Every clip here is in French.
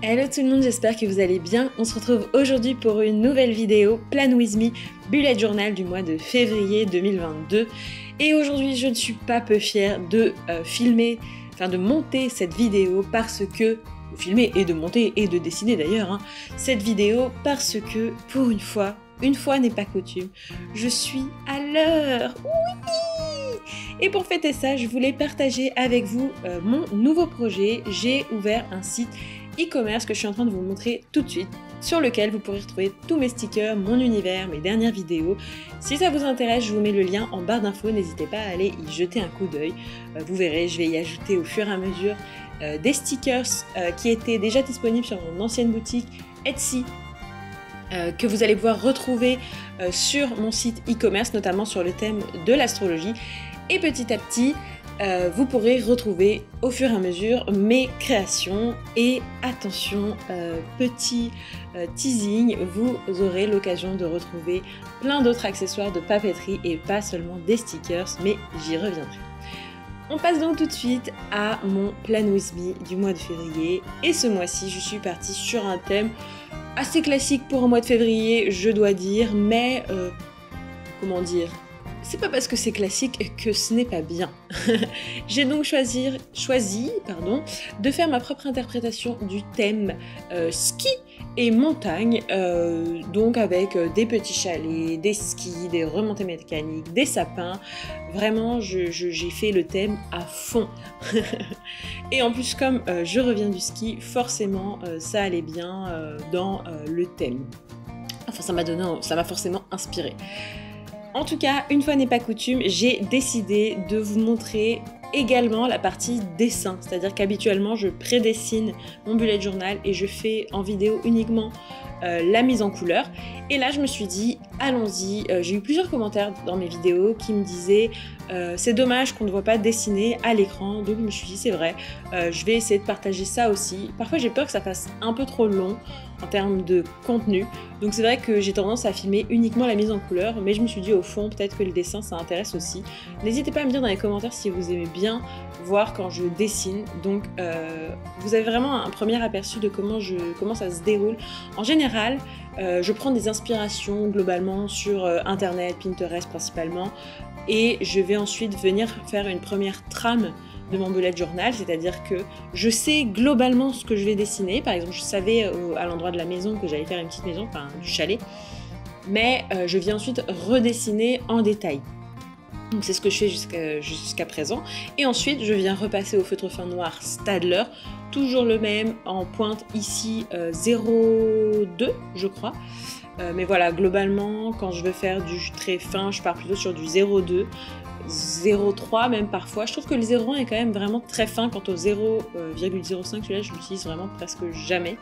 Hello tout le monde, j'espère que vous allez bien. On se retrouve aujourd'hui pour une nouvelle vidéo Plan With Me Bullet Journal du mois de février 2022. Et aujourd'hui, je ne suis pas peu fière de de monter cette vidéo parce que... filmer et de monter et de dessiner d'ailleurs, cette vidéo parce que pour une fois n'est pas coutume, je suis à l'heure. Oui! Et pour fêter ça, je voulais partager avec vous mon nouveau projet. J'ai ouvert un site e-commerce que je suis en train de vous montrer tout de suite, sur lequel vous pourrez retrouver tous mes stickers, mon univers, mes dernières vidéos. Si ça vous intéresse, je vous mets le lien en barre d'infos, n'hésitez pas à aller y jeter un coup d'œil. Vous verrez, je vais y ajouter au fur et à mesure des stickers qui étaient déjà disponibles sur mon ancienne boutique Etsy, que vous allez pouvoir retrouver sur mon site e-commerce, notamment sur le thème de l'astrologie. Et petit à petit, vous pourrez retrouver au fur et à mesure mes créations. Et attention, petit teasing, vous aurez l'occasion de retrouver plein d'autres accessoires de papeterie et pas seulement des stickers, mais j'y reviendrai. On passe donc tout de suite à mon Plan With Me du mois de février. Et ce mois-ci, je suis partie sur un thème assez classique pour un mois de février, je dois dire, mais comment dire, c'est pas parce que c'est classique que ce n'est pas bien. J'ai donc choisi de faire ma propre interprétation du thème ski et montagne, donc avec des petits chalets, des skis, des remontées mécaniques, des sapins. Vraiment, j'ai fait le thème à fond. Et en plus, comme je reviens du ski, forcément, ça allait bien dans le thème. Enfin, ça m'a forcément inspiré. En tout cas, une fois n'est pas coutume, j'ai décidé de vous montrer également la partie dessin. C'est-à-dire qu'habituellement, je prédessine mon bullet journal et je fais en vidéo uniquement la mise en couleur. Et là, je me suis dit, allons-y. J'ai eu plusieurs commentaires dans mes vidéos qui me disaient c'est dommage qu'on ne voit pas dessiner à l'écran. Donc je me suis dit, c'est vrai, je vais essayer de partager ça aussi. Parfois, j'ai peur que ça fasse un peu trop long en termes de contenu. Donc c'est vrai que j'ai tendance à filmer uniquement la mise en couleur, mais je me suis dit au fond, peut-être que le dessin, ça intéresse aussi. N'hésitez pas à me dire dans les commentaires si vous aimez bien voir quand je dessine. Donc vous avez vraiment un premier aperçu de comment ça se déroule. En général, je prends des inspirations globalement sur Internet, Pinterest principalement, et je vais ensuite venir faire une première trame de mon bullet journal, c'est-à-dire que je sais globalement ce que je vais dessiner. Par exemple, je savais à l'endroit de la maison que j'allais faire une petite maison, enfin du chalet, mais je viens ensuite redessiner en détail. Donc c'est ce que je fais jusqu'à présent. Et ensuite, je viens repasser au feutre fin noir Staedtler, toujours le même, en pointe ici 0,2 je crois. Mais voilà, globalement, quand je veux faire du très fin, je pars plutôt sur du 0,2. 0,3 même parfois. Je trouve que le 0,1 est quand même vraiment très fin. Quant au 0,05, celui-là je l'utilise vraiment presque jamais.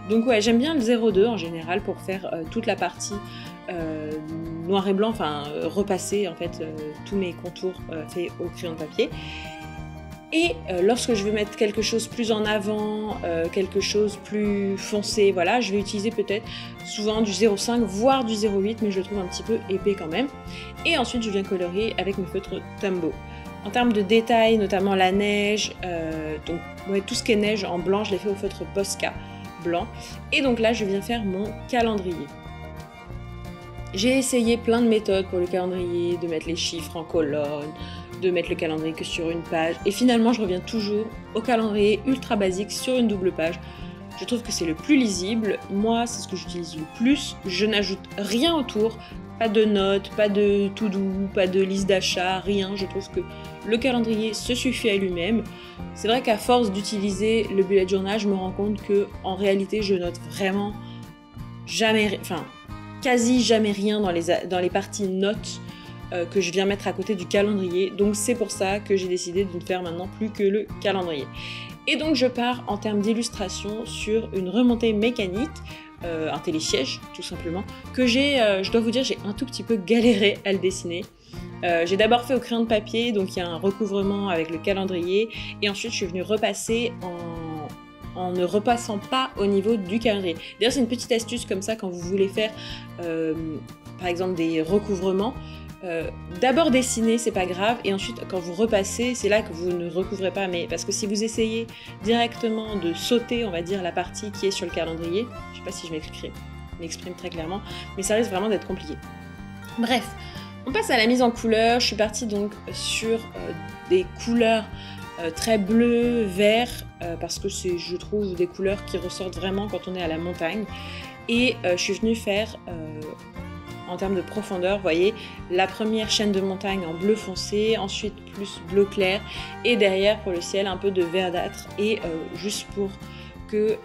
Donc ouais, j'aime bien le 0,2 en général pour faire toute la partie noir et blanc, enfin repasser en fait tous mes contours faits au crayon de papier. Et lorsque je veux mettre quelque chose plus en avant, quelque chose plus foncé, voilà, je vais utiliser peut-être souvent du 0,5 voire du 0,8, mais je le trouve un petit peu épais quand même. Et ensuite je viens colorier avec mes feutres Tombow. En termes de détails, notamment la neige, donc ouais, tout ce qui est neige en blanc, je l'ai fait au feutre Posca blanc. Et donc là je viens faire mon calendrier. J'ai essayé plein de méthodes pour le calendrier, de mettre les chiffres en colonne, de mettre le calendrier que sur une page, et finalement je reviens toujours au calendrier ultra basique sur une double page. Je trouve que c'est le plus lisible, moi c'est ce que j'utilise le plus, je n'ajoute rien autour, pas de notes, pas de to-do, pas de liste d'achat, rien. Je trouve que le calendrier se suffit à lui-même. C'est vrai qu'à force d'utiliser le bullet journal, je me rends compte que en réalité je note vraiment jamais, enfin quasi jamais rien dans les parties notes que je viens mettre à côté du calendrier. Donc c'est pour ça que j'ai décidé de ne faire maintenant plus que le calendrier. Et donc je pars en termes d'illustration sur une remontée mécanique, un télésiège tout simplement, que je dois vous dire, j'ai un tout petit peu galéré à le dessiner. J'ai d'abord fait au crayon de papier, donc il y a un recouvrement avec le calendrier, et ensuite je suis venue repasser en ne repassant pas au niveau du calendrier. D'ailleurs c'est une petite astuce comme ça quand vous voulez faire par exemple des recouvrements. d'abord dessiner, c'est pas grave, et ensuite quand vous repassez, c'est là que vous ne recouvrez pas, mais parce que si vous essayez directement de sauter, on va dire, la partie qui est sur le calendrier, je sais pas si je m'exprime très clairement, mais ça risque vraiment d'être compliqué. Bref, on passe à la mise en couleur. Je suis partie donc sur des couleurs très bleu, vert, parce que c'est, je trouve, des couleurs qui ressortent vraiment quand on est à la montagne. Et je suis venue faire, en termes de profondeur, vous voyez, la première chaîne de montagne en bleu foncé, ensuite plus bleu clair, et derrière pour le ciel un peu de verdâtre. Et juste pour que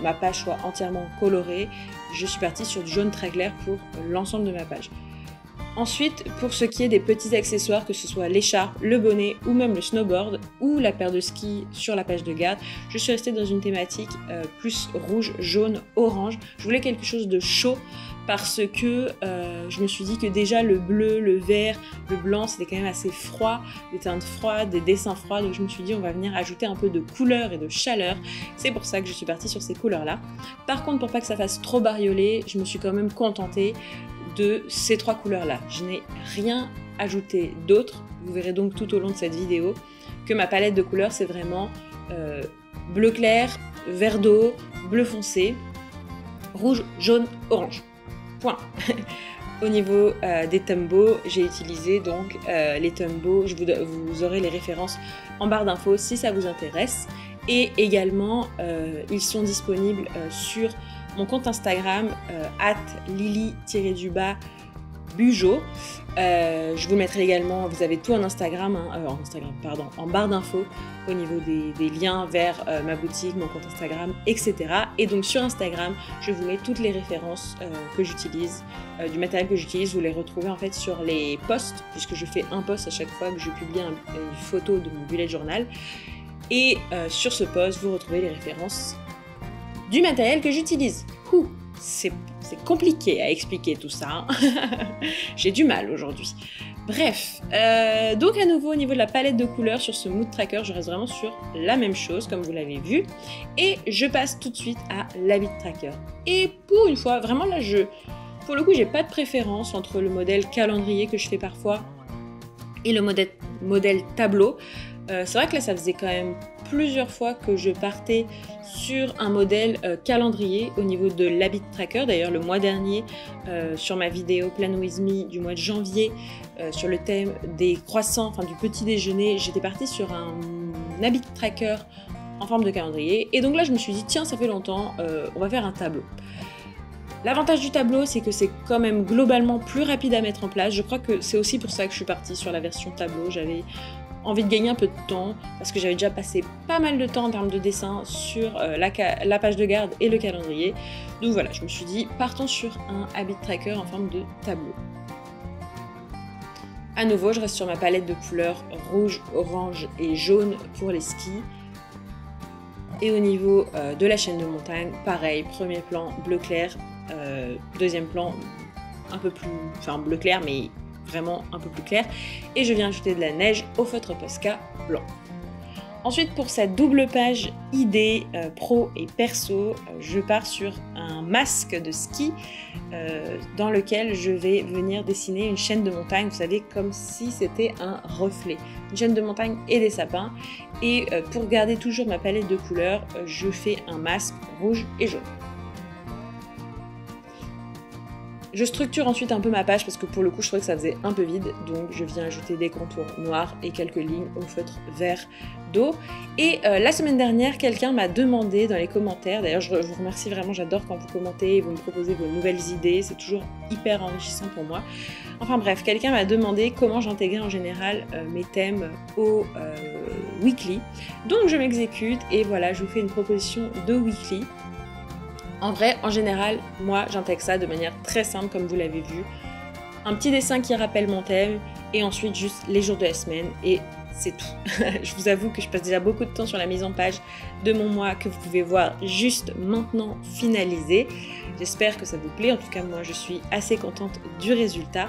ma page soit entièrement colorée, je suis partie sur du jaune très clair pour l'ensemble de ma page. Ensuite, pour ce qui est des petits accessoires, que ce soit l'écharpe, le bonnet ou même le snowboard ou la paire de skis sur la page de garde, je suis restée dans une thématique plus rouge, jaune, orange. Je voulais quelque chose de chaud parce que je me suis dit que déjà le bleu, le vert, le blanc, c'était quand même assez froid, des teintes froides, des dessins froids, donc je me suis dit on va venir ajouter un peu de couleur et de chaleur. C'est pour ça que je suis partie sur ces couleurs-là. Par contre, pour pas que ça fasse trop bariolé, je me suis quand même contentée de ces trois couleurs-là. Je n'ai rien ajouté d'autre. Vous verrez donc tout au long de cette vidéo que ma palette de couleurs, c'est vraiment bleu clair, vert d'eau, bleu foncé, rouge, jaune, orange. Point. Au niveau des Tombow, j'ai utilisé donc les Tombow. Vous aurez les références en barre d'infos si ça vous intéresse. Et également, ils sont disponibles sur mon compte Instagram, @lily_bujo. Je vous mettrai également, vous avez tout en Instagram, en barre d'infos, au niveau des liens vers ma boutique, mon compte Instagram, etc. Et donc sur Instagram, je vous mets toutes les références que j'utilise, du matériel que j'utilise. Vous les retrouvez en fait sur les posts, puisque je fais un post à chaque fois que je publie une photo de mon bullet journal. Et sur ce post, vous retrouvez les références du matériel que j'utilise. C'est compliqué à expliquer tout ça, hein. J'ai du mal aujourd'hui. Bref, donc à nouveau au niveau de la palette de couleurs sur ce mood tracker, je reste vraiment sur la même chose comme vous l'avez vu. Et je passe tout de suite à l'habit tracker. Et pour une fois, vraiment là, pour le coup, j'ai pas de préférence entre le modèle calendrier que je fais parfois et le modèle tableau. C'est vrai que là, ça faisait quand même plusieurs fois que je partais sur un modèle calendrier au niveau de l'habit tracker. D'ailleurs, le mois dernier, sur ma vidéo Plan With Me du mois de janvier, sur le thème des croissants, enfin du petit déjeuner, j'étais partie sur un habit tracker en forme de calendrier. Et donc là, je me suis dit, tiens, ça fait longtemps, on va faire un tableau. L'avantage du tableau, c'est que c'est quand même globalement plus rapide à mettre en place. Je crois que c'est aussi pour ça que je suis partie sur la version tableau. J'avais envie de gagner un peu de temps parce que j'avais déjà passé pas mal de temps en termes de dessin sur la page de garde et le calendrier. Donc voilà, je me suis dit, partons sur un habit tracker en forme de tableau. À nouveau, je reste sur ma palette de couleurs rouge, orange et jaune pour les skis. Et au niveau de la chaîne de montagne, pareil, premier plan bleu clair, deuxième plan un peu plus, enfin bleu clair mais vraiment un peu plus clair, et je viens ajouter de la neige au feutre Posca blanc. Ensuite, pour cette double page idée pro et perso, je pars sur un masque de ski dans lequel je vais venir dessiner une chaîne de montagne, vous savez, comme si c'était un reflet. Une chaîne de montagne et des sapins. Et pour garder toujours ma palette de couleurs, je fais un masque rouge et jaune. Je structure ensuite un peu ma page parce que pour le coup je trouvais que ça faisait un peu vide, donc je viens ajouter des contours noirs et quelques lignes au feutre vert d'eau. Et la semaine dernière, quelqu'un m'a demandé dans les commentaires, d'ailleurs je vous remercie vraiment, j'adore quand vous commentez et vous me proposez vos nouvelles idées, c'est toujours hyper enrichissant pour moi. Enfin bref, quelqu'un m'a demandé comment j'intégrais en général mes thèmes au weekly. Donc je m'exécute et voilà, je vous fais une proposition de weekly. En vrai, en général, moi, j'intègre ça de manière très simple, comme vous l'avez vu. Un petit dessin qui rappelle mon thème, et ensuite juste les jours de la semaine, et c'est tout. Je vous avoue que je passe déjà beaucoup de temps sur la mise en page de mon mois, que vous pouvez voir juste maintenant finalisé. J'espère que ça vous plaît, en tout cas moi, je suis assez contente du résultat.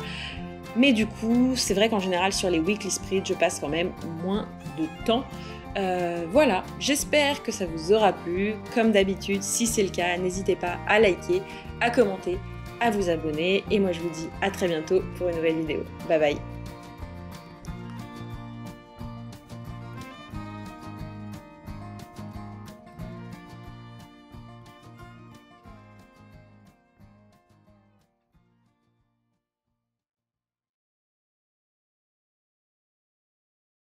Mais du coup, c'est vrai qu'en général, sur les weekly spreads, je passe quand même moins de temps. Voilà, j'espère que ça vous aura plu. Comme d'habitude, si c'est le cas, n'hésitez pas à liker, à commenter à vous abonner et moi je vous dis à très bientôt pour une nouvelle vidéo. Bye bye.